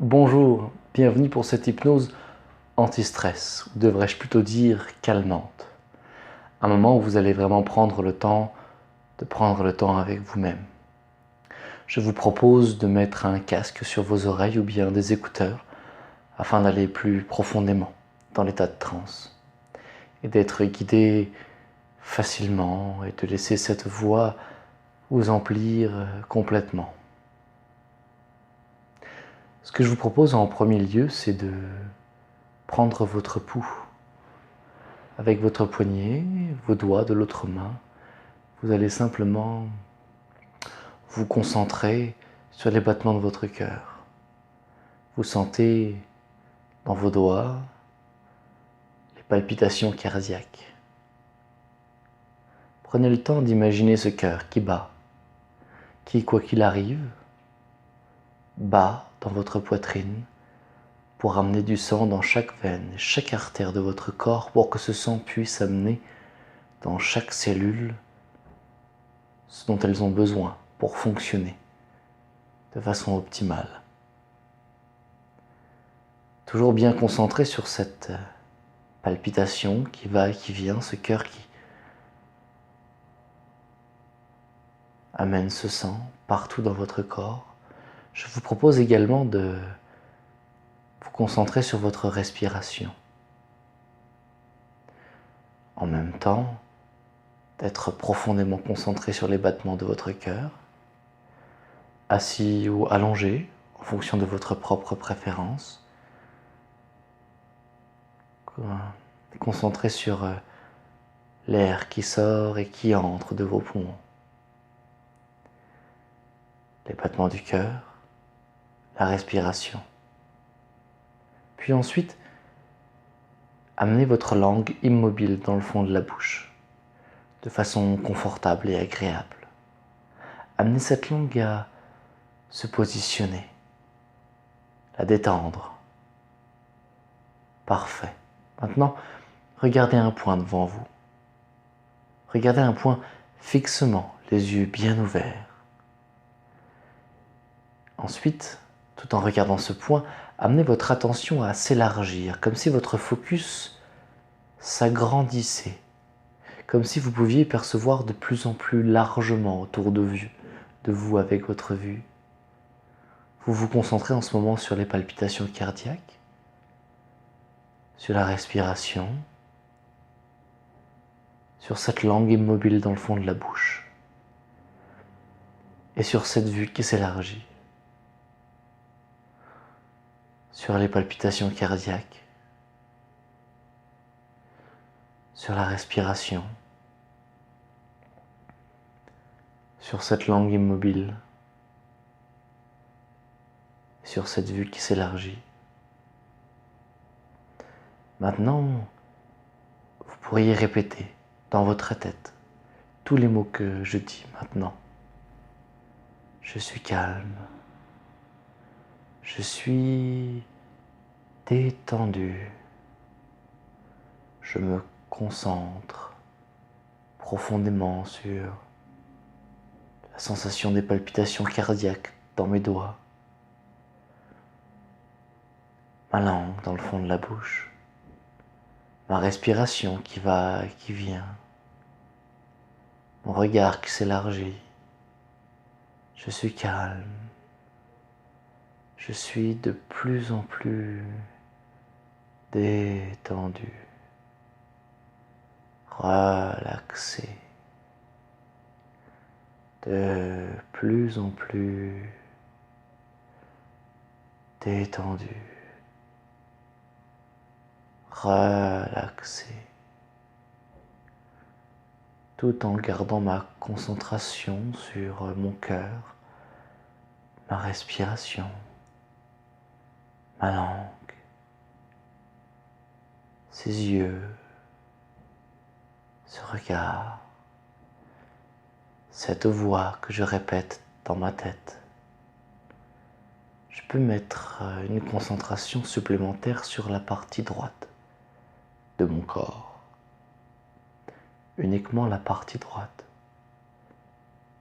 Bonjour, bienvenue pour cette hypnose anti-stress, ou devrais-je plutôt dire calmante. Un moment où vous allez vraiment prendre le temps avec vous-même. Je vous propose de mettre un casque sur vos oreilles ou bien des écouteurs afin d'aller plus profondément dans l'état de transe et d'être guidé facilement et de laisser cette voix vous emplir complètement. Ce que je vous propose en premier lieu, c'est de prendre votre pouls. Avec votre poignet, vos doigts de l'autre main, vous allez simplement vous concentrer sur les battements de votre cœur. Vous sentez dans vos doigts les palpitations cardiaques. Prenez le temps d'imaginer ce cœur qui bat, qui, quoi qu'il arrive, bat dans votre poitrine pour amener du sang dans chaque veine et chaque artère de votre corps pour que ce sang puisse amener dans chaque cellule ce dont elles ont besoin pour fonctionner de façon optimale. Toujours bien concentré sur cette palpitation qui va et qui vient, ce cœur qui amène ce sang partout dans votre corps. Je vous propose également de vous concentrer sur votre respiration. En même temps, d'être profondément concentré sur les battements de votre cœur, assis ou allongé, en fonction de votre propre préférence. Concentré sur l'air qui sort et qui entre de vos poumons. Les battements du cœur, la respiration. Puis ensuite, amenez votre langue immobile dans le fond de la bouche, de façon confortable et agréable. Amenez cette langue à se positionner, la détendre. Parfait. Maintenant, regardez un point devant vous. Regardez un point fixement, les yeux bien ouverts. Ensuite, tout en regardant ce point, amenez votre attention à s'élargir, comme si votre focus s'agrandissait, comme si vous pouviez percevoir de plus en plus largement autour de vous avec votre vue. Vous vous concentrez en ce moment sur les palpitations cardiaques, sur la respiration, sur cette langue immobile dans le fond de la bouche, et sur cette vue qui s'élargit, sur les palpitations cardiaques, sur la respiration, sur cette langue immobile, sur cette vue qui s'élargit. Maintenant, vous pourriez répéter dans votre tête tous les mots que je dis maintenant. Je suis calme. Je suis détendu. Je me concentre profondément sur la sensation des palpitations cardiaques dans mes doigts, ma langue dans le fond de la bouche, ma respiration qui va et qui vient, mon regard qui s'élargit. Je suis calme. Je suis de plus en plus détendu, relaxé, de plus en plus détendu, relaxé, tout en gardant ma concentration sur mon cœur, ma respiration, ma langue, ses yeux, ce regard, cette voix que je répète dans ma tête. Je peux mettre une concentration supplémentaire sur la partie droite de mon corps, uniquement la partie droite,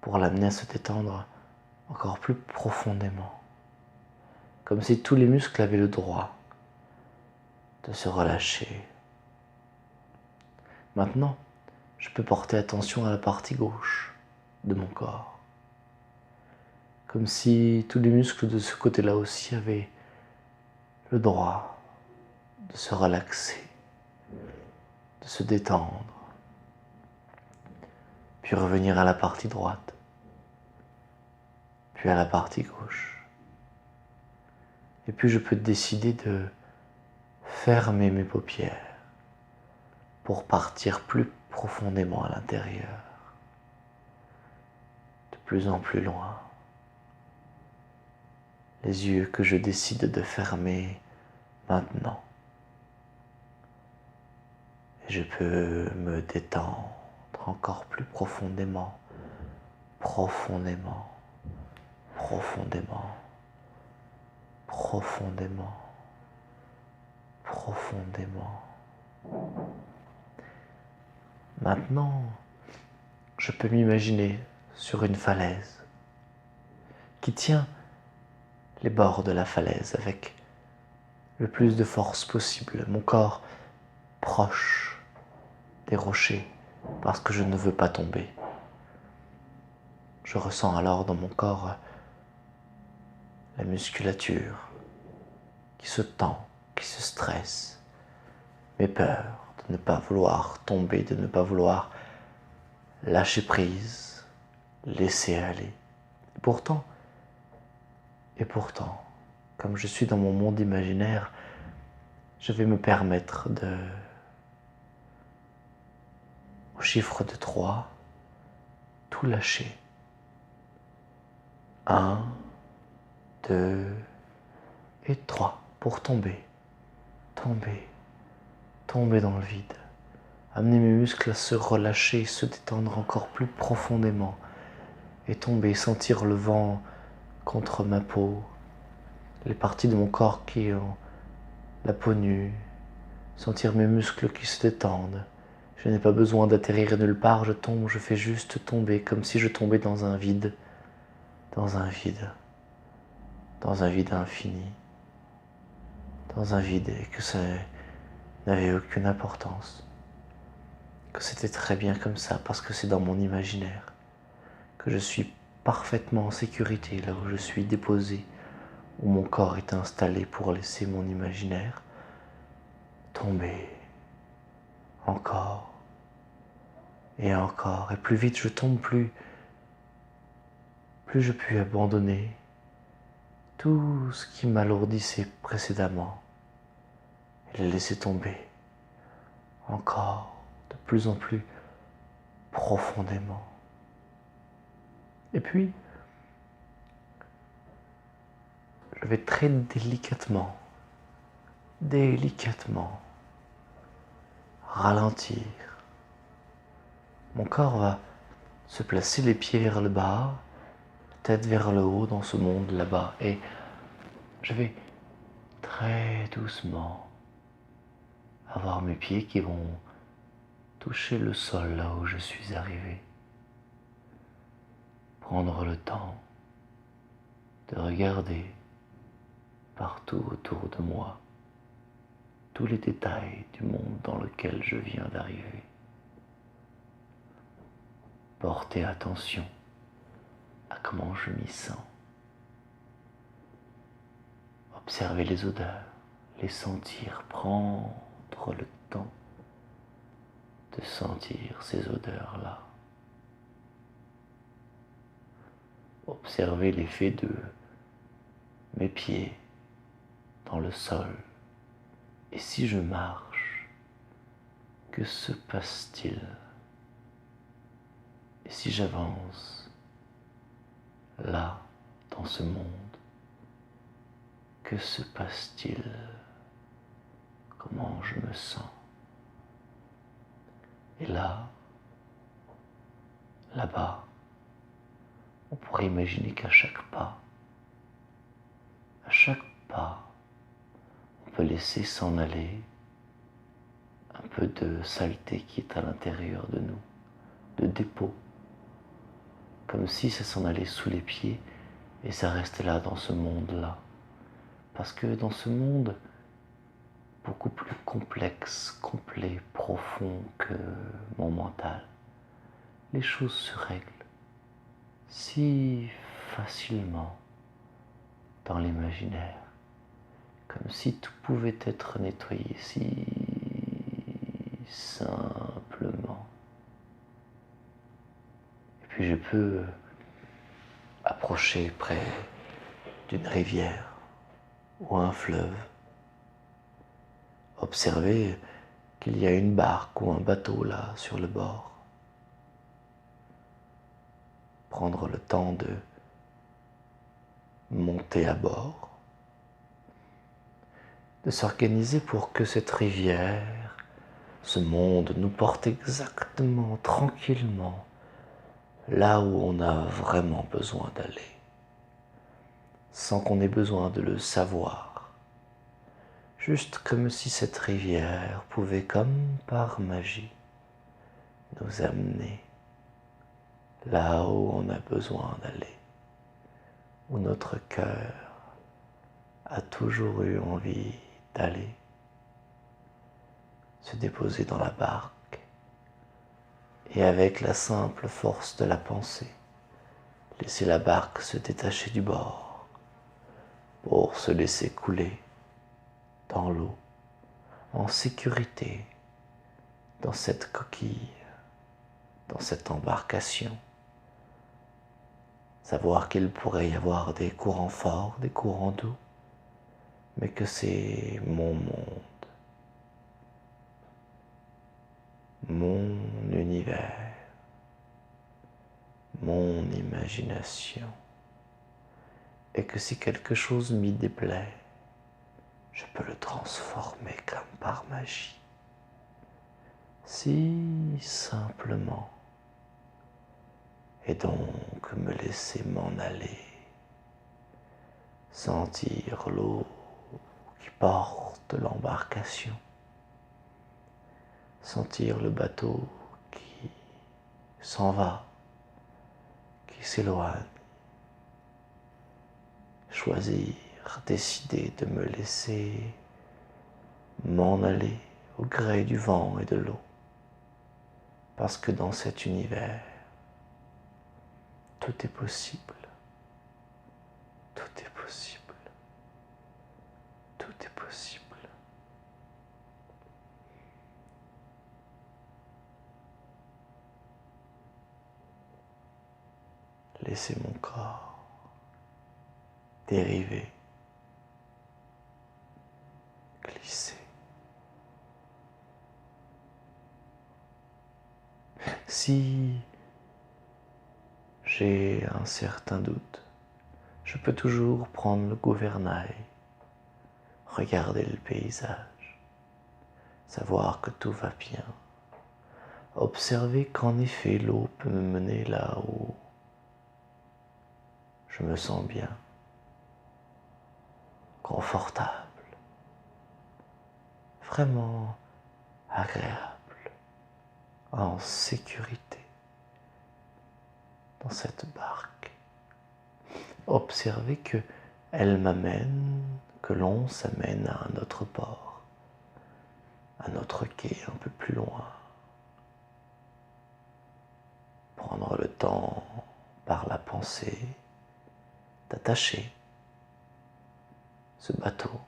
pour l'amener à se détendre encore plus profondément, comme si tous les muscles avaient le droit de se relâcher. Maintenant, je peux porter attention à la partie gauche de mon corps, comme si tous les muscles de ce côté-là aussi avaient le droit de se relaxer, de se détendre, puis revenir à la partie droite, puis à la partie gauche. Et puis je peux décider de fermer mes paupières pour partir plus profondément à l'intérieur, de plus en plus loin. Les yeux que je décide de fermer maintenant. Et je peux me détendre encore plus profondément, profondément, profondément, profondément, profondément. Maintenant, je peux m'imaginer sur une falaise qui tient les bords de la falaise avec le plus de force possible, mon corps proche des rochers parce que je ne veux pas tomber. Je ressens alors dans mon corps la musculature qui se tend, qui se stresse, mes peurs de ne pas vouloir tomber, de ne pas vouloir lâcher prise, laisser aller. Et pourtant, comme je suis dans mon monde imaginaire, je vais me permettre au chiffre de 3, tout lâcher. 1, 2 et 3 pour tomber, tomber, tomber dans le vide. Amener mes muscles à se relâcher, se détendre encore plus profondément et tomber, sentir le vent contre ma peau, les parties de mon corps qui ont la peau nue, sentir mes muscles qui se détendent. Je n'ai pas besoin d'atterrir nulle part, je tombe, je fais juste tomber, comme si je tombais dans un vide, dans un vide, dans un vide infini, dans un vide et que ça n'avait aucune importance, que c'était très bien comme ça parce que c'est dans mon imaginaire, que je suis parfaitement en sécurité là où je suis déposé, où mon corps est installé pour laisser mon imaginaire tomber encore et encore. Et plus vite je tombe, plus je puis abandonner tout ce qui m'alourdissait précédemment et le laisser tomber encore de plus en plus profondément. Et puis, je vais très délicatement ralentir. Mon corps va se placer les pieds vers le bas, tête vers le haut dans ce monde là-bas. Et je vais très doucement avoir mes pieds qui vont toucher le sol là où je suis arrivé. Prendre le temps de regarder partout autour de moi tous les détails du monde dans lequel je viens d'arriver. Porter attention à comment je m'y sens. Observer les odeurs, les sentir, prendre le temps de sentir ces odeurs-là. Observer l'effet de mes pieds dans le sol. Et si je marche, que se passe-t-il? Et si j'avance là, dans ce monde, que se passe-t-il? Comment je me sens? Et là, là-bas, on pourrait imaginer qu'à chaque pas, on peut laisser s'en aller un peu de saleté qui est à l'intérieur de nous, de dépôt, comme si ça s'en allait sous les pieds et ça restait là dans ce monde-là, Parce que dans ce monde beaucoup plus complexe, complet, profond que mon mental, les choses se règlent si facilement dans l'imaginaire, comme si tout pouvait être nettoyé si simplement. Et puis je peux approcher près d'une rivière ou un fleuve, observer qu'il y a une barque ou un bateau là sur le bord, prendre le temps de monter à bord, de s'organiser pour que cette rivière, ce monde nous porte exactement, tranquillement, là où on a vraiment besoin d'aller, sans qu'on ait besoin de le savoir. Juste comme si cette rivière pouvait, comme par magie, nous amener là où on a besoin d'aller, où notre cœur a toujours eu envie d'aller, se déposer dans la barque et avec la simple force de la pensée, laisser la barque se détacher du bord pour se laisser couler dans l'eau, en sécurité, dans cette coquille, dans cette embarcation. Savoir qu'il pourrait y avoir des courants forts, des courants doux, mais que c'est mon monde, mon univers, mon imagination, et que si quelque chose m'y déplaît, je peux le transformer comme par magie, si simplement, et donc me laisser m'en aller, sentir l'eau qui porte l'embarcation, sentir le bateau qui s'en va, qui s'éloigne, choisir, décider de me laisser m'en aller au gré du vent et de l'eau, parce que dans cet univers, tout est possible, tout est possible, tout est possible. Laissez mon corps dériver, glisser. Si j'ai un certain doute, je peux toujours prendre le gouvernail, regarder le paysage, savoir que tout va bien, observer qu'en effet l'eau peut me mener là où je me sens bien, confortable, vraiment agréable, en sécurité dans cette barque. Observer que elle m'amène, que l'on s'amène à un autre port, un autre quai un peu plus loin. Prendre le temps par la pensée d'attacher ce bateau,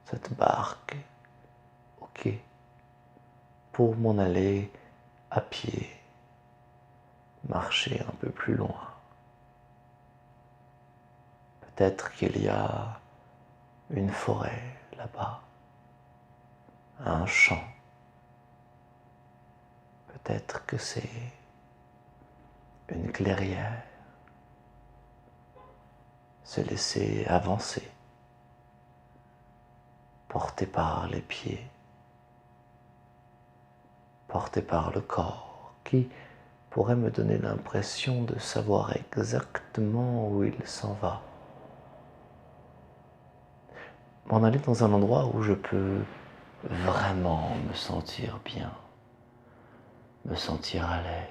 cette barque au quai pour m'en aller à pied, marcher un peu plus loin. Peut-être qu'il y a une forêt là-bas, un champ. Peut-être que c'est une clairière. Se laisser avancer, porté par les pieds, porté par le corps, qui pourrait me donner l'impression de savoir exactement où il s'en va. M'en aller dans un endroit où je peux vraiment me sentir bien, me sentir à l'aise,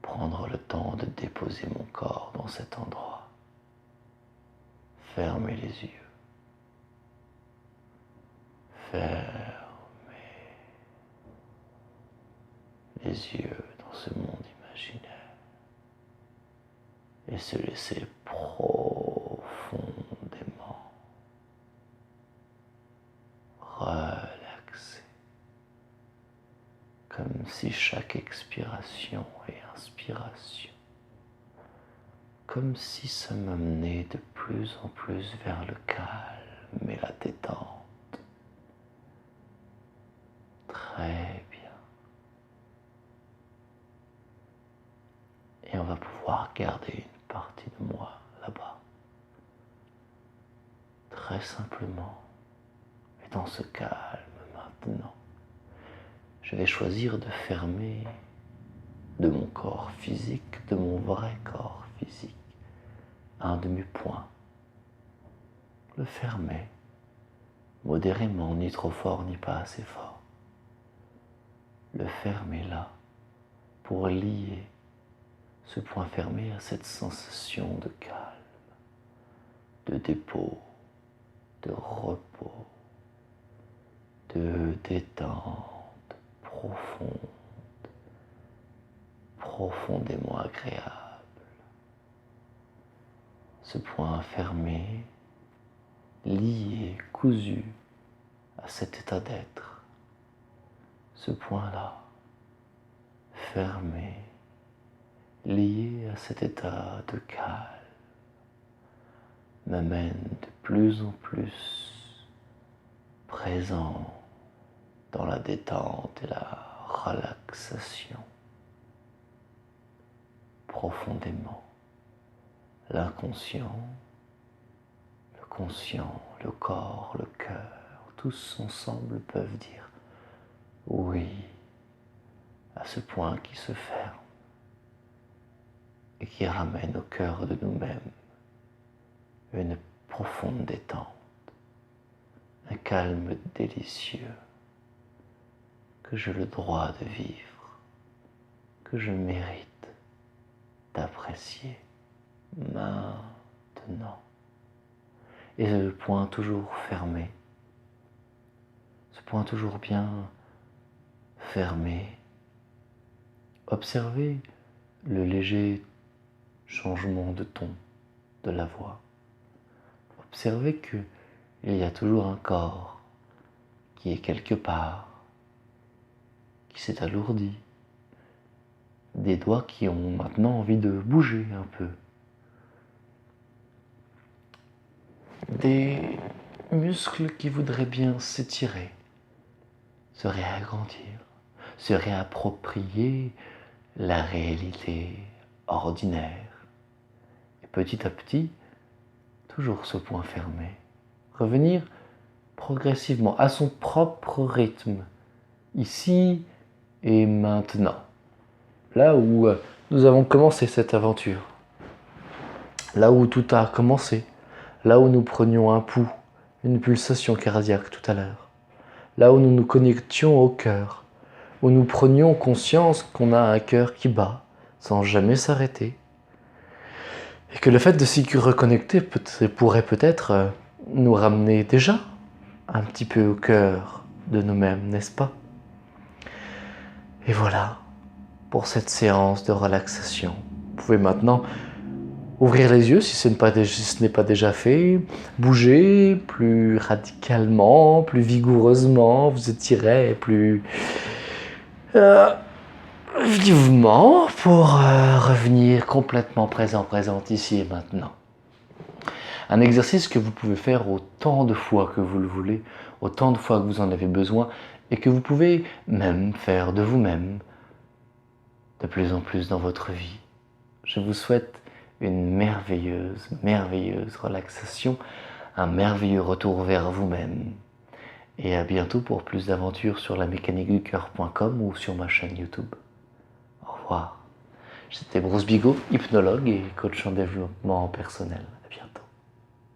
prendre le temps de déposer mon corps dans cet endroit, Fermez les yeux. Fermez les yeux dans ce monde imaginaire et se laisser profondément relaxer, comme si chaque expiration et inspiration, comme si ça m'amenait de plus en plus vers le calme et la détente. Très bien. Et on va pouvoir garder une partie de moi là-bas. Très simplement. Et dans ce calme maintenant, je vais choisir de fermer de mon corps physique, de mon vrai corps physique, un de mes poings. Le fermer modérément, ni trop fort, ni pas assez fort. Le fermer là, pour lier ce point fermé à cette sensation de calme, de dépôt, de repos, de détente profonde, profondément agréable. Ce point fermé, lié, cousu à cet état d'être, ce point-là, fermé, lié à cet état de calme, m'amène de plus en plus présent dans la détente et la relaxation. Profondément, l'inconscient, le conscient, le corps, le cœur, tous ensemble peuvent dire oui à ce point qui se ferme et qui ramène au cœur de nous-mêmes une profonde détente, un calme délicieux que j'ai le droit de vivre, que je mérite d'apprécier maintenant. Et ce point toujours fermé, ce point toujours bien fermé, observez le léger changement de ton de la voix. Observez qu'il y a toujours un corps qui est quelque part, qui s'est alourdi, des doigts qui ont maintenant envie de bouger un peu, des muscles qui voudraient bien s'étirer, se réagrandir, se réapproprier la réalité ordinaire. Et petit à petit, toujours ce point fermé, revenir progressivement à son propre rythme, ici et maintenant, là où nous avons commencé cette aventure, là où tout a commencé, là où nous prenions un pouls, une pulsation cardiaque tout à l'heure, là où nous nous connections au cœur, où nous prenions conscience qu'on a un cœur qui bat sans jamais s'arrêter, et que le fait de s'y reconnecter pourrait peut-être nous ramener déjà un petit peu au cœur de nous-mêmes, n'est-ce pas? Et voilà, pour cette séance de relaxation. Vous pouvez maintenant ouvrir les yeux si ce n'est pas déjà fait, bouger plus radicalement, plus vigoureusement, vous étirez plus vivement pour revenir complètement présente ici et maintenant. Un exercice que vous pouvez faire autant de fois que vous le voulez, autant de fois que vous en avez besoin, et que vous pouvez même faire de vous-même de plus en plus dans votre vie. Je vous souhaite une merveilleuse, merveilleuse relaxation, un merveilleux retour vers vous-même. Et à bientôt pour plus d'aventures sur lamecaniqueducoeur.com ou sur ma chaîne YouTube. Au revoir. C'était Bruce Bigot, hypnologue et coach en développement personnel. À bientôt.